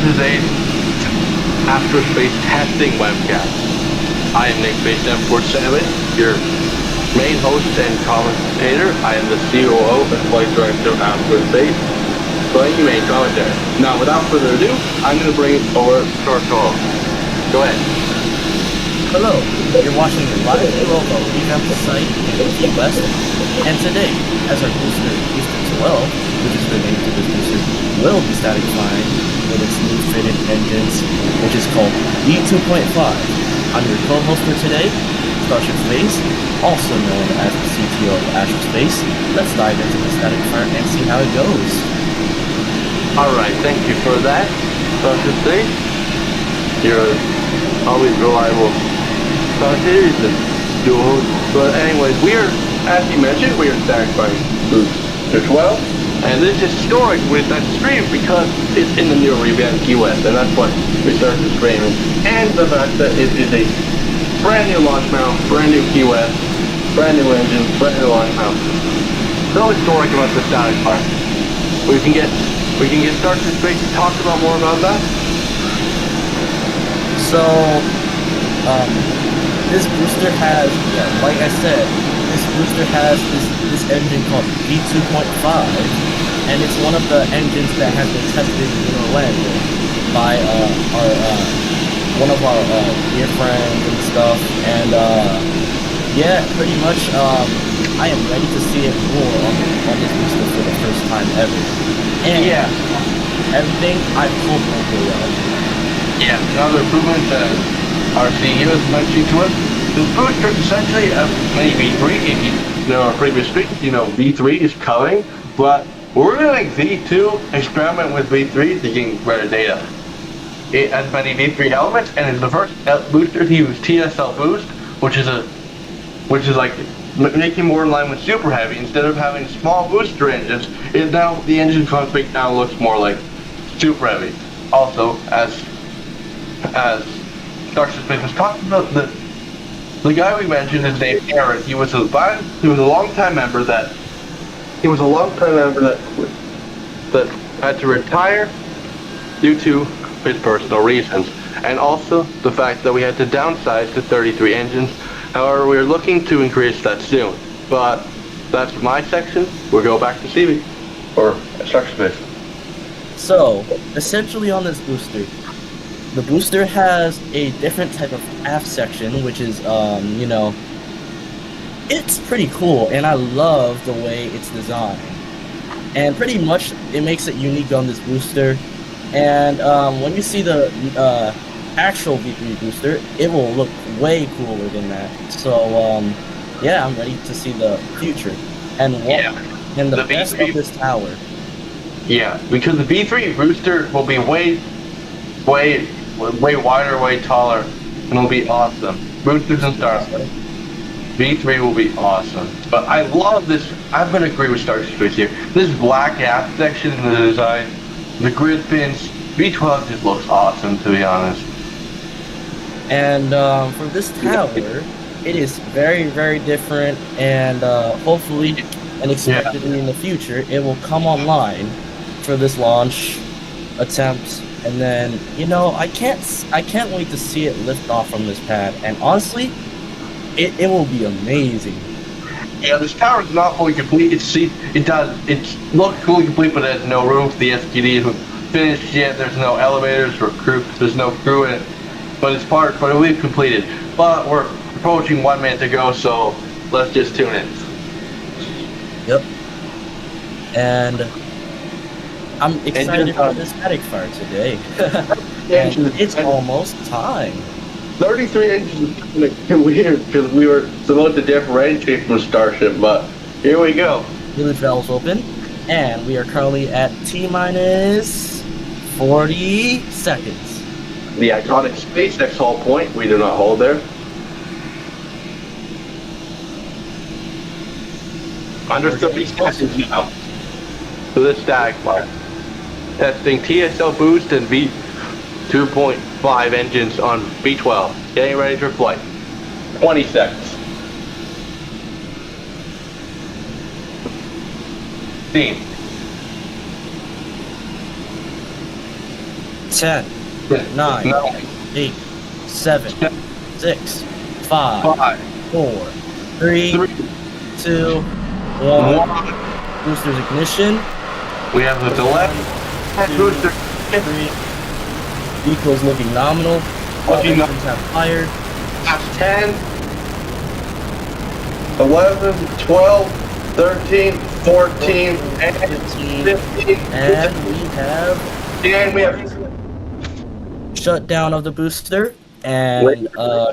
to today's Astro Space testing webcast. I am Nick Base M47, your main host and commentator. I am the COO and flight director of Astro Space, playing your main commentary. Now, without further ado, I'm going to bring it over to our co-host. Go ahead. Hello, you're watching the live view of our revamped site in Key West, and today, as our booster Booster 12, which is the name to this booster, will be static flying with its new fitted engines, which is called B2.5. I'm your co-host for today, Starship Space, also known as the CTO of Astro Space. Let's dive into the static fire and see how it goes. Alright, thank you for that, Starship Space. You're always reliable commentators and duos. But anyways, as you mentioned, we are static flying Booster 12. And this is historic with that stream because it's in the new revamped Key West, and that's what we started streaming. And the fact that it is a brand new launch mount, brand new Key West, brand new engine, brand new launch mount. So historic about the static part. We can get Starship Space to talk about more about that. So, this booster has, like I said, this booster has this engine called V2.5, and it's one of the engines that has been tested in Orlando by one of our dear friends and stuff. And yeah, pretty much I am ready to see it more on this booster for the first time ever. And yeah, everything I hope will go well. Yeah, another improvement that our CEO is mentioning to us. The booster is essentially a mini V3. If you know our previous speech, you know V3 is coming, but we're going to make V2 experiment with V3 to gain better data. It has many V3 elements, and it's the first booster to use TSL boost, which is like making more in line with Super Heavy. Instead of having small booster engines, the engine config now looks more like Super Heavy. Also, as Starship Space was talking about, the guy we mentioned, his name Aaron. He was a long-time member that had to retire due to his personal reasons, and also the fact that we had to downsize to 33 engines. However, we are looking to increase that soon. But that's my section. We'll go back to Stevie or Starship Space. So, essentially on this booster, the booster has a different type of aft section, which is, it's pretty cool, and I love the way it's designed. And pretty much, it makes it unique on this booster. And when you see the actual V3 booster, it will look way cooler than that. So, yeah, I'm ready to see the future. And the best of this tower. Yeah, because the V3 booster will be way wider, way taller, and it'll be awesome. Boosters and Starlight. V3 will be awesome. But I love this. I'm going to agree with Starship Space here. This black aft section in the design, the grid pins, V12 just looks awesome, to be honest. And for this tower, it is very, very different, and hopefully and expectedly in the future, it will come online for this launch attempt. And then, I can't wait to see it lift off from this pad. And honestly, it will be amazing. Yeah, this tower is not fully complete. It looks fully complete, but it has no room for the STD isn't finished yet. There's no elevators or crew. There's no crew in it. But but it'll be completed. But we're approaching 1 minute to go, so let's just tune in. Yep. And I'm excited for this static fire today. And it's almost time. 33 engines is kind of weird because we were supposed to differentiate from Starship, but here we go. The valves open, and we are currently at T-minus 40 seconds. The iconic SpaceX hull point, we do not hold there. Under 30 seconds now. So this static fire. Testing TSL boost and V2.5 engines on V12. Getting ready for flight. 20 seconds. Steam. 10, 9, 8, 7, 6, 5, 4, 3, 2, 1. Boosters ignition. We have the delay. 1, 2, Booster. 3. Equals looking nominal. All Looking engines have fired. 10, 11, 12, 13, 14, 15, 15, and we have and we have shutdown of the booster. And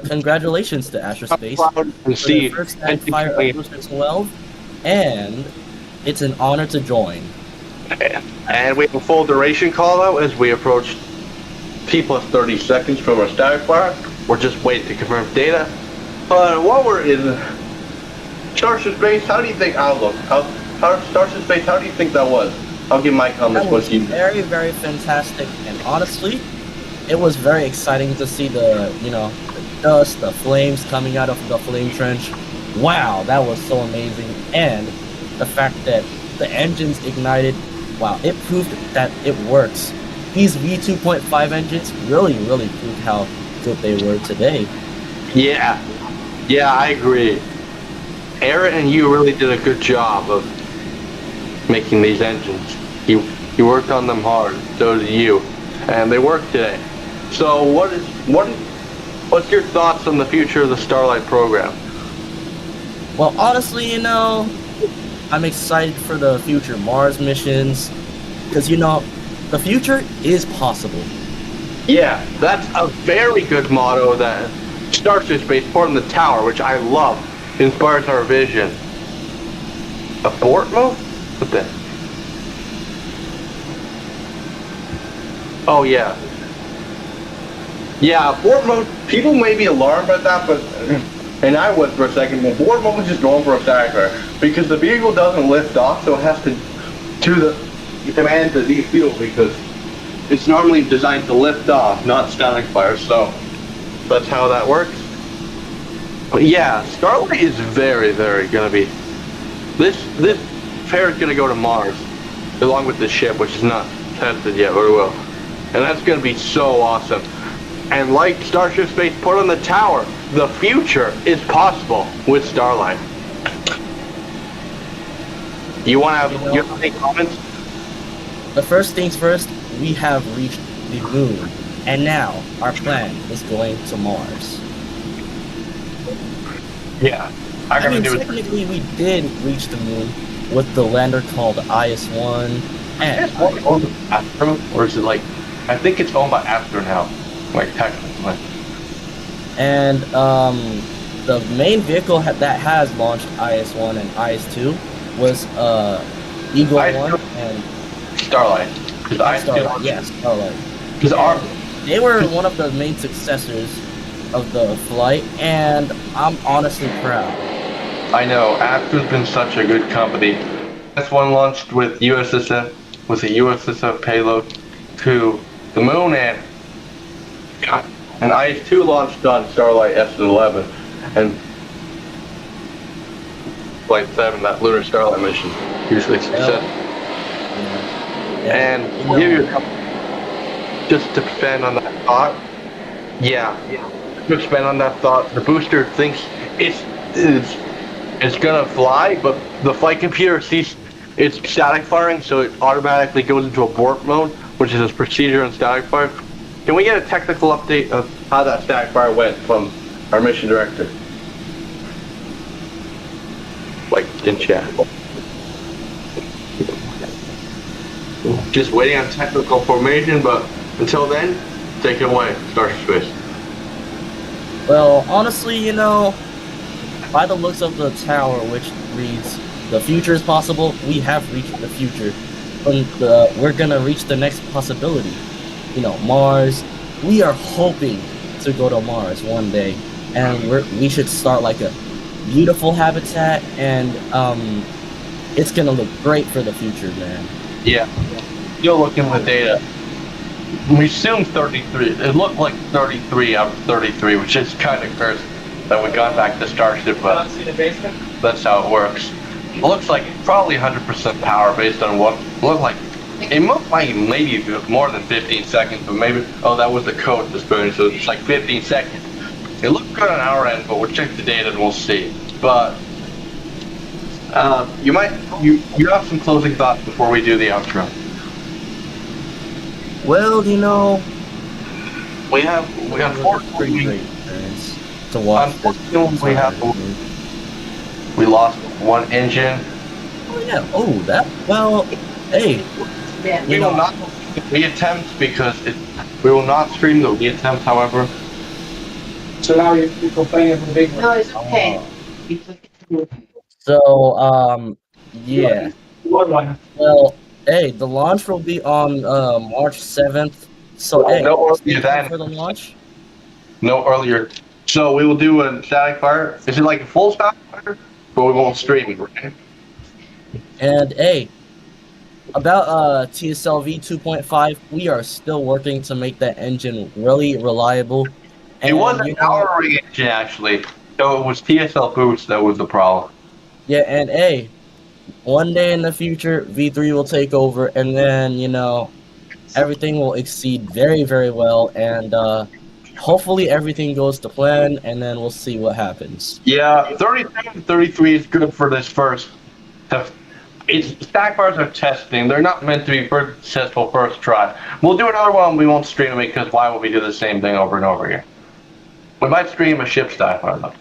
congratulations to Astro Space and for see. their first static fire of Booster 12. And it's an honor to join. And we have a full duration call out as we approach T plus 30 seconds from our static fire. We're just waiting to confirm data. But while we're in Starship Space, how do you think Outlook? Starship Space, how do you think that was? I'll give my comments That was once you. very, very fantastic. And honestly, it was very exciting to see the dust, the flames coming out of the flame trench. Wow, that was so amazing. And the fact that the engines ignited, wow, it proved that it works. These V2.5 engines really proved how good they were today. Yeah, I agree. Aaron and you really did a good job of making these engines. You worked on them hard, so did you, and they worked today. So what's your thoughts on the future of the Starlight program? Well, honestly, I'm excited for the future Mars missions, because the future is possible. Yeah, that's a very good motto that Starship Space put on the tower, which I love, inspires our vision. Abort mode? What the? Oh yeah. Yeah, abort mode, people may be alarmed at that, but, and I was for a second, but abort mode was just going for a static fire, because the vehicle doesn't lift off, so it has to do the command to defuel, because it's normally designed to lift off, not static fire, so that's how that works. But yeah, Starlight is very gonna be, this pair is gonna go to Mars, along with the ship, which is not tested yet, but it will. And that's gonna be so awesome. And like Starship Space put on the tower, the future is possible with Starlight. You want to have any comments? The first things first, we have reached the moon, and now our plan is going to Mars. Yeah, technically we did reach the moon with the lander called IS-1 and Astro, or is it like? I think it's owned by Astro now. Like technically. And the main vehicle that has launched IS-1 and IS-2 was Eagle 1 and Starlight. Starlight. Yes, Starlight. Because they were one of the main successors of the flight, and I'm honestly proud. I know Astro's been such a good company. IS-1 launched with USSF with a USSF payload to the moon, and IS-2 launched on Starlight S-11 and Flight 7, that lunar Starlight mission, usually success. And just to expand on that thought, to expand on that thought, the booster thinks it's gonna fly, but the flight computer sees it's static firing, so it automatically goes into abort mode, which is a procedure on static fire. Can we get a technical update of how that static fire went from our mission director? Like in chat. Just waiting on technical formation, but until then, take it away, Starship Space. Well, honestly, by the looks of the tower, which reads, "The future is possible," we have reached the future. And we're gonna reach the next possibility. Mars. We are hoping to go to Mars one day, and we should start like a beautiful habitat, and it's gonna look great for the future, man. Yeah. You'll look in the data. We assumed 33. It looked like 33 out of 33, which is kind of cursed that we got back to Starship, but that's how it works. It looks like probably 100% power based on what looked like It looked like maybe more than 15 seconds, but maybe, oh, that was the code display, so it's like 15 seconds. It looked good on our end, but we'll check the data and we'll see. But you have some closing thoughts before we do the outro. Well, We have four pretty great experience to watch this. Unfortunately, we lost one engine. Oh yeah. Oh, that. Well, hey. We will not reattempt because we will not stream the reattempt, however. So now you're complaining from big one. No, it's okay. So, yeah. One. Well, hey, the launch will be on March 7th. So, hey, No stay earlier tuned than. for the launch. No earlier. So we will do a static fire. Is it like a full static fire? But we won't stream it, right? And hey, about TSLV 2.5, we are still working to make that engine really reliable. It was an hour engine actually. So it was TSL boost that was the problem. Yeah, and hey, one day in the future, V3 will take over, and then everything will exceed very, very well, and hopefully everything goes to plan, and then we'll see what happens. Yeah, 32 and 33 is good for this first. Stack bars are testing. They're not meant to be successful first try. We'll do another one. We won't stream it because why would we do the same thing over and over again? We might stream a ship stack bar though.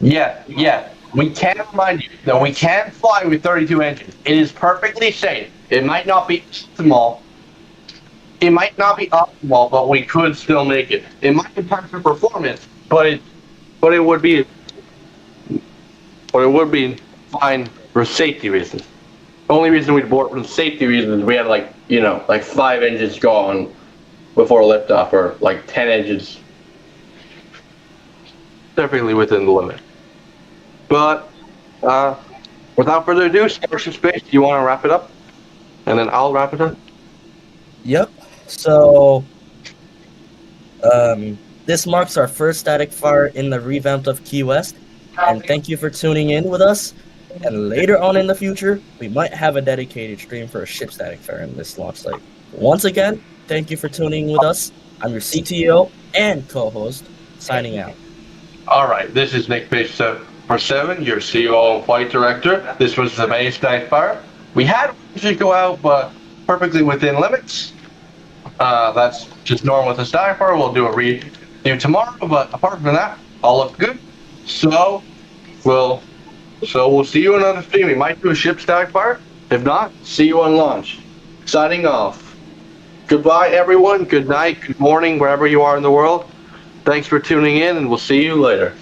Yeah. We can remind you that we can fly with 32 engines. It is perfectly safe. It might not be optimal. But we could still make it. It might impact our performance, but it would be fine for safety reasons. The only reason we'd abort for safety reasons, we had like 5 engines gone before liftoff, or like 10 engines. Definitely within the limit. But without further ado, Astro Space, do you want to wrap it up? And then I'll wrap it up. Yep. So, this marks our first static fire in the revamped of Key West, and thank you for tuning in with us. And later on in the future, we might have a dedicated stream for a ship static fire in this launch site. Once again, thank you for tuning in with us. I'm your CTO and co-host, signing out. All right, this is Nick Page 7, your CEO and flight director. This was the May static fire. We had to go out, but perfectly within limits. That's just normal with a static fire. We'll do a redo tomorrow, but apart from that, all looks good. So we'll see you in another stream. We might do a ship static fire. If not, see you on launch. Signing off. Goodbye, everyone. Good night, good morning, wherever you are in the world. Thanks for tuning in, and we'll see you later.